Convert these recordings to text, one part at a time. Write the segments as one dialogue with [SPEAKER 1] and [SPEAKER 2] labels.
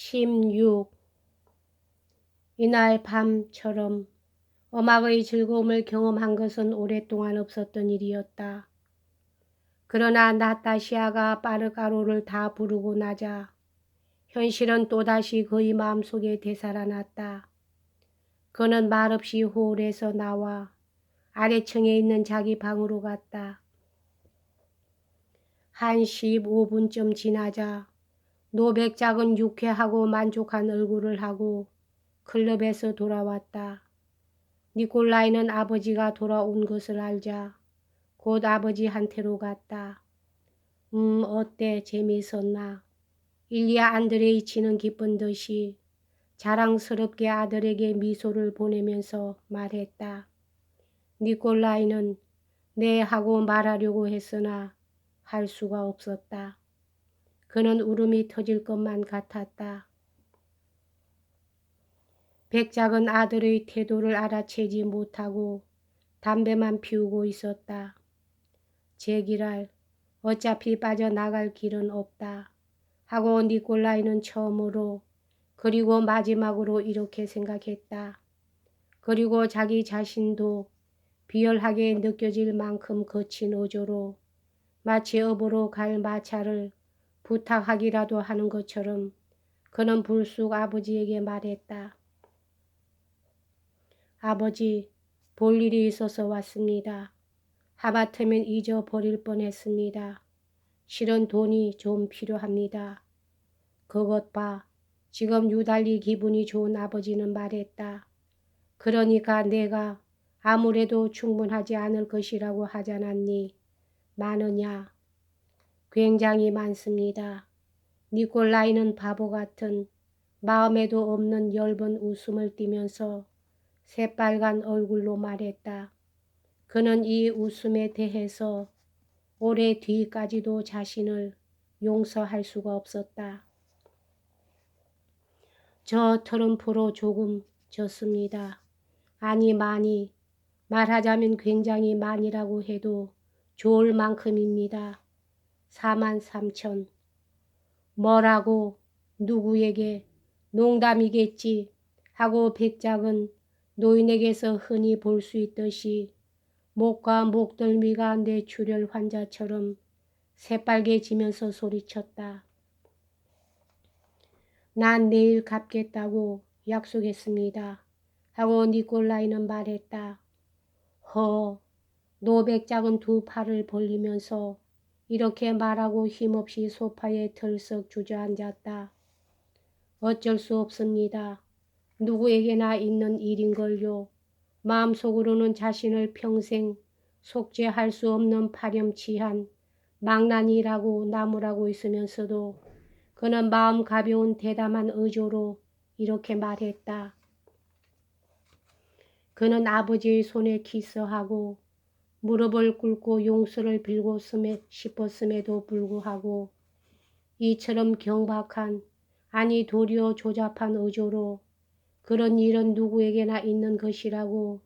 [SPEAKER 1] 16. 이날 밤처럼 음악의 즐거움을 경험한 것은 오랫동안 없었던 일이었다. 그러나 나타샤가 빠르가로를 다 부르고 나자 현실은 또다시 그의 마음속에 되살아났다. 그는 말없이 홀에서 나와 아래층에 있는 자기 방으로 갔다. 한 15분쯤 지나자 노백작은 유쾌하고 만족한 얼굴을 하고 클럽에서 돌아왔다. 니콜라이는 아버지가 돌아온 것을 알자 곧 아버지한테로 갔다. 어때? 재미있었나? 일리아 안드레이치는 기쁜 듯이 자랑스럽게 아들에게 미소를 보내면서 말했다. 니콜라이는 네 하고 말하려고 했으나 할 수가 없었다. 그는 울음이 터질 것만 같았다. 백작은 아들의 태도를 알아채지 못하고 담배만 피우고 있었다. 제기랄, 어차피 빠져나갈 길은 없다 하고 니콜라이는 처음으로 그리고 마지막으로 이렇게 생각했다. 그리고 자기 자신도 비열하게 느껴질 만큼 거친 어조로 마치 업으로 갈 마차를 부탁하기라도 하는 것처럼 그는 불쑥 아버지에게 말했다. 아버지, 볼 일이 있어서 왔습니다. 하마터면 잊어버릴 뻔했습니다. 실은 돈이 좀 필요합니다. 그것 봐. 지금 유달리 기분이 좋은 아버지는 말했다. 그러니까 내가 아무래도 충분하지 않을 것이라고 하잖았니. 많으냐? 굉장히 많습니다. 니콜라이는 바보 같은 마음에도 없는 엷은 웃음을 띠면서 새빨간 얼굴로 말했다. 그는 이 웃음에 대해서 오래 뒤까지도 자신을 용서할 수가 없었다. 저 트럼프로 조금 졌습니다. 아니 많이, 말하자면 굉장히 많이라고 해도 좋을 만큼입니다. 43,000. 뭐라고? 누구에게? 농담이겠지 하고 백작은 노인에게서 흔히 볼 수 있듯이 목과 목덜미가 뇌출혈 환자처럼 새빨개지면서 소리쳤다. 난 내일 갚겠다고 약속했습니다. 하고 니콜라이는 말했다. 노백작은 두 팔을 벌리면서 이렇게 말하고 힘없이 소파에 털썩 주저앉았다. 어쩔 수 없습니다. 누구에게나 있는 일인걸요. 마음속으로는 자신을 평생 속죄할 수 없는 파렴치한 망나니라고 나무라고 있으면서도 그는 마음 가벼운 대담한 어조로 이렇게 말했다. 그는 아버지의 손에 키스하고 무릎을 꿇고 용서를 빌고 싶었음에도 불구하고 이처럼 경박한 아니 도리어 조잡한 어조로 그런 일은 누구에게나 있는 것이라고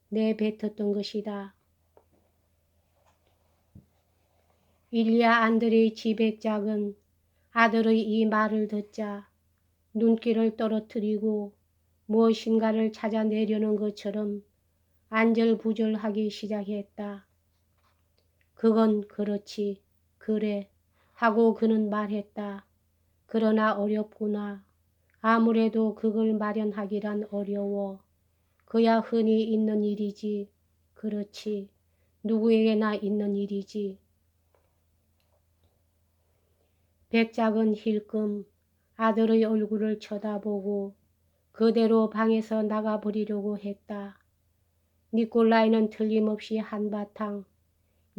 [SPEAKER 1] 내뱉었던 것이다. 일리아 안드레이치 백작은 아들의 이 말을 듣자 눈길을 떨어뜨리고 무엇인가를 찾아내려는 것처럼 안절부절하기 시작했다. 그건 그렇지, 그래 하고 그는 말했다. 그러나 어렵구나. 아무래도 그걸 마련하기란 어려워. 그야 흔히 있는 일이지. 그렇지. 누구에게나 있는 일이지. 백작은 힐끔 아들의 얼굴을 쳐다보고 그대로 방에서 나가버리려고 했다. 니콜라이는 틀림없이 한바탕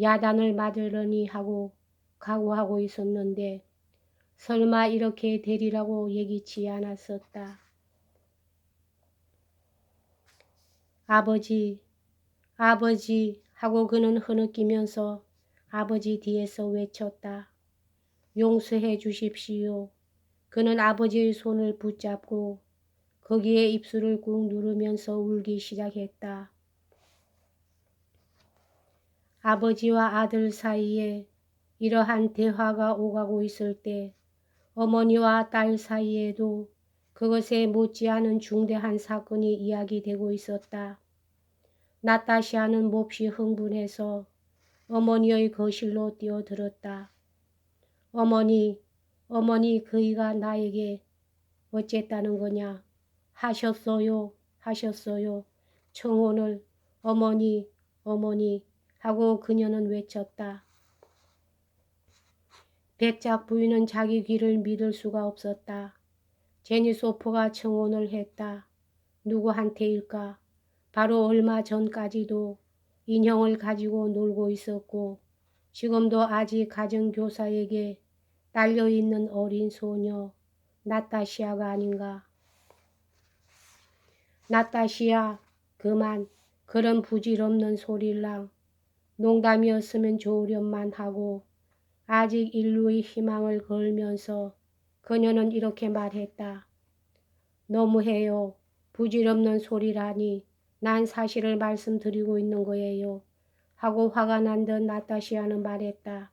[SPEAKER 1] 야단을 맞으려니 하고 각오하고 있었는데 설마 이렇게 되리라고 예기치 않았었다. 아버지, 아버지 하고 그는 흐느끼면서 아버지 뒤에서 외쳤다. 용서해 주십시오. 그는 아버지의 손을 붙잡고 거기에 입술을 꾹 누르면서 울기 시작했다. 아버지와 아들 사이에 이러한 대화가 오가고 있을 때 어머니와 딸 사이에도 그것에 못지않은 중대한 사건이 이야기되고 있었다. 나타샤는 몹시 흥분해서 어머니의 거실로 뛰어들었다. 어머니, 어머니 그이가 나에게 어쨌다는 거냐? 하셨어요, 하셨어요. 청혼을 어머니, 어머니 하고 그녀는 외쳤다. 백작 부인은 자기 귀를 믿을 수가 없었다. 제니소프가 청혼을 했다. 누구한테일까? 바로 얼마 전까지도 인형을 가지고 놀고 있었고 지금도 아직 가정교사에게 딸려있는 어린 소녀 나타시아가 아닌가. 나타시아, 그만 그런 부질없는 소릴랑. 농담이었으면 좋으련만 하고 아직 인류의 희망을 걸면서 그녀는 이렇게 말했다. 너무해요. 부질없는 소리라니. 난 사실을 말씀드리고 있는 거예요. 하고 화가 난 듯 나타시아는 말했다.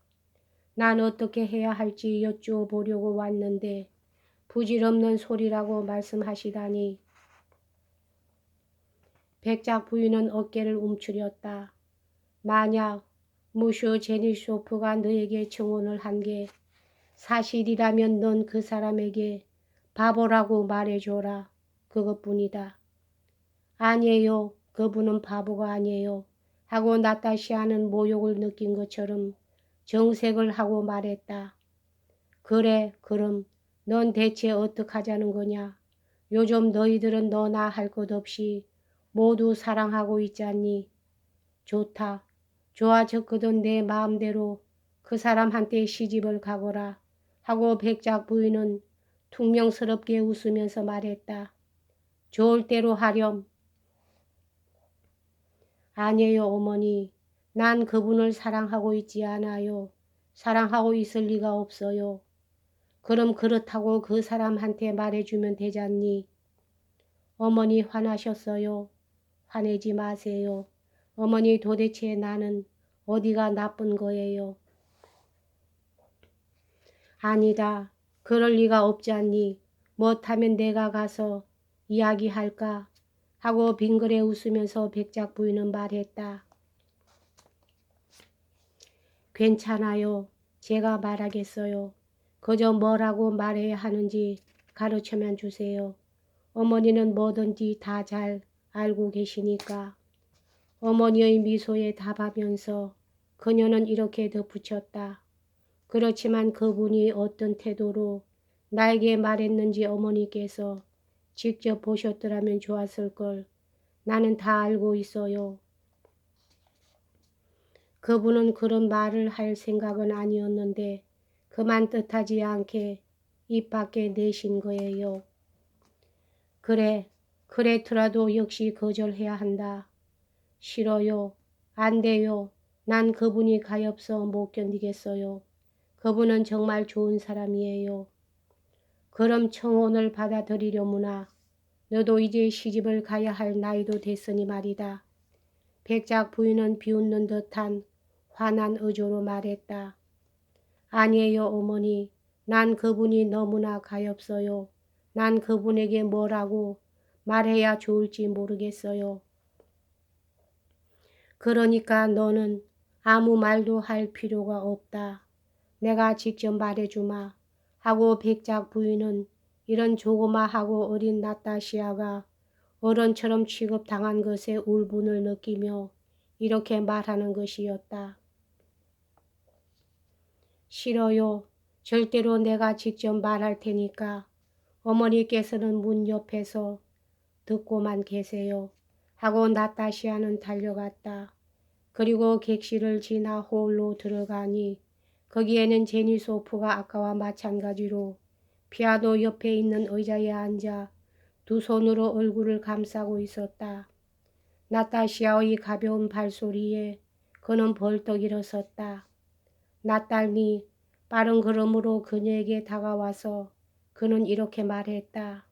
[SPEAKER 1] 난 어떻게 해야 할지 여쭈어보려고 왔는데 부질없는 소리라고 말씀하시다니. 백작 부인은 어깨를 움츠렸다. 만약 무쇼 제니쇼프가 너에게 청혼을 한 게 사실이라면 넌 그 사람에게 바보라고 말해줘라. 그것뿐이다. 아니에요. 그분은 바보가 아니에요. 하고 나타시아는 모욕을 느낀 것처럼 정색을 하고 말했다. 그래, 그럼 넌 대체 어떡하자는 거냐? 요즘 너희들은 너나 할 것 없이 모두 사랑하고 있잖니. 좋다. 좋아졌거든 내 마음대로 그 사람한테 시집을 가거라. 하고 백작 부인은 퉁명스럽게 웃으면서 말했다. 좋을 대로 하렴. 아니에요 어머니. 난 그분을 사랑하고 있지 않아요. 사랑하고 있을 리가 없어요. 그럼 그렇다고 그 사람한테 말해주면 되잖니. 어머니 화나셨어요. 화내지 마세요. 어머니 도대체 나는 어디가 나쁜 거예요. 아니다. 그럴 리가 없지 않니. 못하면 내가 가서 이야기할까 하고 빙그레 웃으면서 백작 부인은 말했다. 괜찮아요. 제가 말하겠어요. 그저 뭐라고 말해야 하는지 가르쳐만 주세요. 어머니는 뭐든지 다 잘 알고 계시니까. 어머니의 미소에 답하면서 그녀는 이렇게 덧붙였다. 그렇지만 그분이 어떤 태도로 나에게 말했는지 어머니께서 직접 보셨더라면 좋았을 걸. 나는 다 알고 있어요. 그분은 그런 말을 할 생각은 아니었는데 그만 뜻하지 않게 입 밖에 내신 거예요. 그래, 그랬더라도 역시 거절해야 한다. 싫어요. 안 돼요. 난 그분이 가엾어 못 견디겠어요. 그분은 정말 좋은 사람이에요. 그럼 청혼을 받아들이려무나. 너도 이제 시집을 가야 할 나이도 됐으니 말이다. 백작 부인은 비웃는 듯한 환한 어조로 말했다. 아니에요 어머니. 난 그분이 너무나 가엾어요. 난 그분에게 뭐라고 말해야 좋을지 모르겠어요. 그러니까 너는 아무 말도 할 필요가 없다. 내가 직접 말해주마. 하고 백작 부인은 이런 조그마하고 어린 나타시아가 어른처럼 취급당한 것에 울분을 느끼며 이렇게 말하는 것이었다. 싫어요. 절대로 내가 직접 말할 테니까 어머니께서는 문 옆에서 듣고만 계세요. 하고 나타시아는 달려갔다. 그리고 객실을 지나 홀로 들어가니 거기에는 제니소프가 아까와 마찬가지로 피아노 옆에 있는 의자에 앉아 두 손으로 얼굴을 감싸고 있었다. 나타시아의 가벼운 발소리에 그는 벌떡 일어섰다. 나딸니 빠른 걸음으로 그녀에게 다가와서 그는 이렇게 말했다.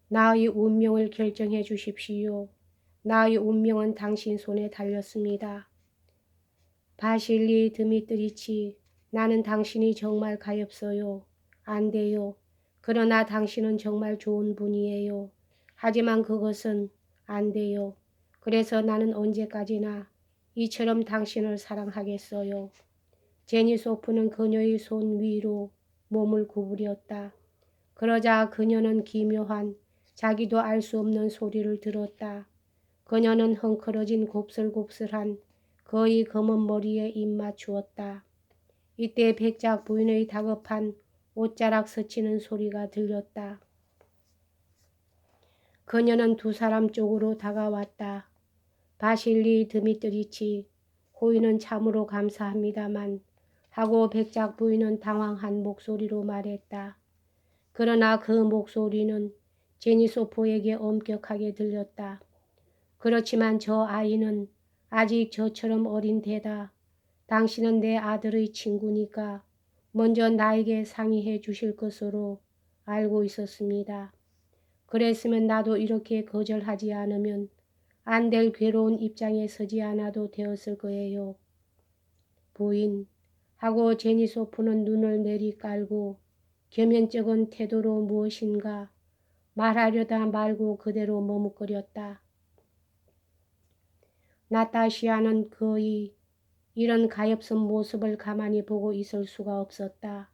[SPEAKER 1] 나의 운명을 결정해 주십시오. 나의 운명은 당신 손에 달렸습니다. 바실리 드미트리치, 나는 당신이 정말 가엾어요. 안 돼요. 그러나 당신은 정말 좋은 분이에요. 하지만 그것은 안 돼요. 그래서 나는 언제까지나 이처럼 당신을 사랑하겠어요. 제니소프는 그녀의 손 위로 몸을 구부렸다. 그러자 그녀는 기묘한 자기도 알 수 없는 소리를 들었다. 그녀는 헝클어진 곱슬곱슬한 거의 검은 머리에 입 맞추었다. 이때 백작 부인의 다급한 옷자락 스치는 소리가 들렸다. 그녀는 두 사람 쪽으로 다가왔다. 바실리 드미트리치, 호의는 참으로 감사합니다만 하고 백작 부인은 당황한 목소리로 말했다. 그러나 그 목소리는 제니소포에게 엄격하게 들렸다. 그렇지만 저 아이는 아직 저처럼 어린 데다 당신은 내 아들의 친구니까 먼저 나에게 상의해 주실 것으로 알고 있었습니다. 그랬으면 나도 이렇게 거절하지 않으면 안 될 괴로운 입장에 서지 않아도 되었을 거예요. 부인, 하고 제니소프는 눈을 내리깔고 겸연쩍은 태도로 무엇인가 말하려다 말고 그대로 머뭇거렸다. 나타시아는 거의 이런 가엾은 모습을 가만히 보고 있을 수가 없었다.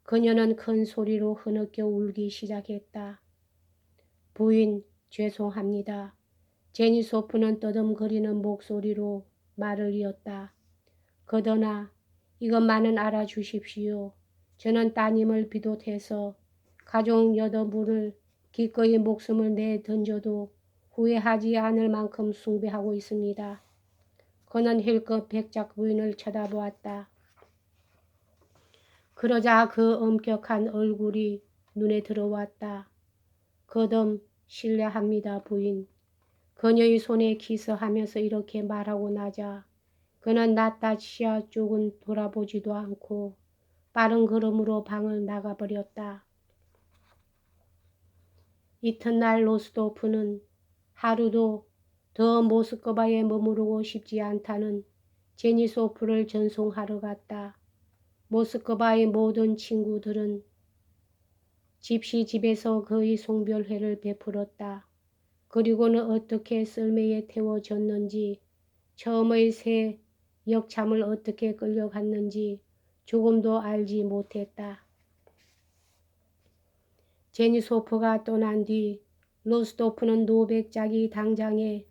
[SPEAKER 1] 그녀는 큰 소리로 흐느껴 울기 시작했다. 부인, 죄송합니다. 제니소프는 떠듬거리는 목소리로 말을 이었다. 그러나 이것만은 알아주십시오. 저는 따님을 비롯해서 가족 8분을 기꺼이 목숨을 내던져도 후회하지 않을 만큼 숭배하고 있습니다. 그는 힐끗 백작 부인을 쳐다보았다. 그러자 그 엄격한 얼굴이 눈에 들어왔다. 거듭 실례합니다, 부인. 그녀의 손에 키스하면서 이렇게 말하고 나자 그는 나타시아 쪽은 돌아보지도 않고 빠른 걸음으로 방을 나가버렸다. 이튿날 로스도프는 하루도 더 모스크바에 머무르고 싶지 않다는 제니소프를 전송하러 갔다. 모스크바의 모든 친구들은 집시 집에서 그의 송별회를 베풀었다. 그리고는 어떻게 썰매에 태워졌는지, 처음의 새 역참을 어떻게 끌려갔는지 조금도 알지 못했다. 제니소프가 떠난 뒤 로스도프는 노백작이 당장에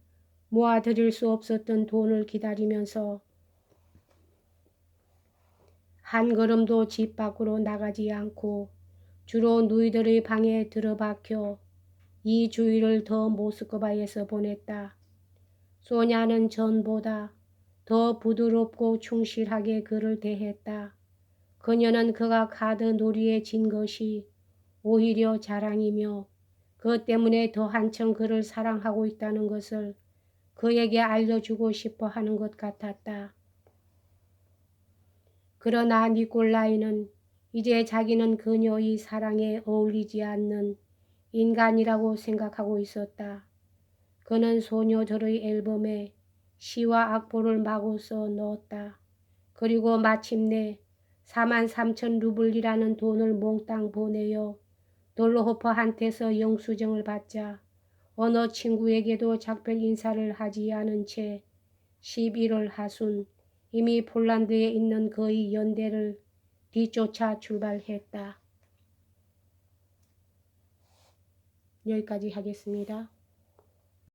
[SPEAKER 1] 모아들일 수 없었던 돈을 기다리면서 한 걸음도 집 밖으로 나가지 않고 주로 누이들의 방에 들어박혀 이 주일을 더 모스크바에서 보냈다. 소냐는 전보다 더 부드럽고 충실하게 그를 대했다. 그녀는 그가 카드 놀이에 진 것이 오히려 자랑이며 그 때문에 더 한층 그를 사랑하고 있다는 것을 그에게 알려주고 싶어 하는 것 같았다. 그러나 니콜라이는 이제 자기는 그녀의 사랑에 어울리지 않는 인간이라고 생각하고 있었다. 그는 소녀들의 앨범에 시와 악보를 마구 써 넣었다. 그리고 마침내 43,000 루블이라는 돈을 몽땅 보내어 돌로호퍼한테서 영수증을 받자 어느 친구에게도 작별 인사를 하지 않은 채 11월 하순 이미 폴란드에 있는 그의 연대를 뒤쫓아 출발했다. 여기까지 하겠습니다.